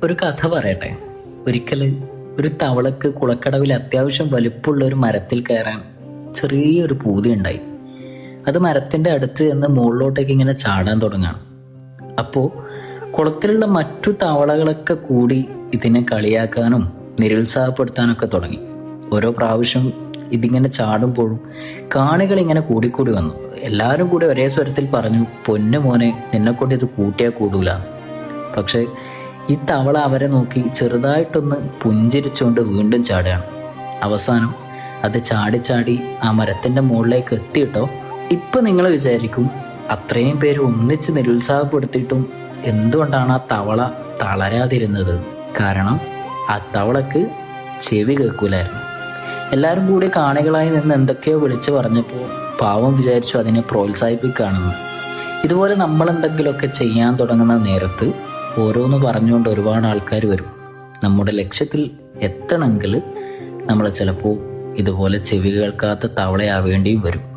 ഒരു കഥ പറയട്ടെ. ഒരിക്കൽ ഒരു തവളക്ക് കുളക്കടവിൽ അത്യാവശ്യം വലുപ്പമുള്ള ഒരു മരത്തിൽ കയറാൻ ചെറിയൊരു പൂതി ഉണ്ടായി. അത് മരത്തിന്റെ അടുത്ത് ചെന്ന് മുകളിലോട്ടേക്ക് ഇങ്ങനെ ചാടാൻ തുടങ്ങാണ്. അപ്പോൾ കുളത്തിലുള്ള മറ്റു തവളകളൊക്കെ കൂടി ഇതിനെ കളിയാക്കാനും നിരുത്സാഹപ്പെടുത്താനൊക്കെ തുടങ്ങി. ഓരോ പ്രാവശ്യം ഇതിങ്ങനെ ചാടുമ്പോഴും കാണികൾ ഇങ്ങനെ കൂടിക്കൂടി വന്നു. എല്ലാവരും കൂടി ഒരേ സ്വരത്തിൽ പറഞ്ഞു, പൊന്നു മോനെ, നിന്നെക്കൊണ്ട് ഇത് കൂട്ടിയാൽ കൂടൂല. പക്ഷെ ഈ തവള അവരെ നോക്കി ചെറുതായിട്ടൊന്ന് പുഞ്ചിരിച്ചുകൊണ്ട് വീണ്ടും ചാടുകയാണ്. അവസാനം അത് ചാടി ആ മരത്തിന്റെ മുകളിലേക്ക് എത്തിയിട്ടോ. ഇപ്പൊ നിങ്ങൾ വിചാരിക്കും, അത്രയും പേര് ഒന്നിച്ച് നിരുത്സാഹപ്പെടുത്തിയിട്ടും എന്തുകൊണ്ടാണ് ആ തവള തളരാതിരുന്നത്? കാരണം ആ തവളക്ക് ചെവി കേൾക്കൂലായിരുന്നു. എല്ലാവരും കൂടി കാണികളായി നിന്ന് എന്തൊക്കെയോ വിളിച്ചു പറഞ്ഞപ്പോൾ പാവം വിചാരിച്ചു അതിനെ പ്രോത്സാഹിപ്പിക്കുകയാണെന്ന്. ഇതുപോലെ നമ്മൾ എന്തെങ്കിലുമൊക്കെ ചെയ്യാൻ തുടങ്ങുന്ന നേരത്ത് ഓരോന്ന് പറഞ്ഞുകൊണ്ട് ഒരുപാട് ആൾക്കാർ വരും. നമ്മുടെ ലക്ഷ്യത്തിൽ എത്തണമെങ്കിൽ നമ്മൾ ചിലപ്പോൾ ഇതുപോലെ ചെവി കേൾക്കാത്ത തവളയാവേണ്ടിയും വരും.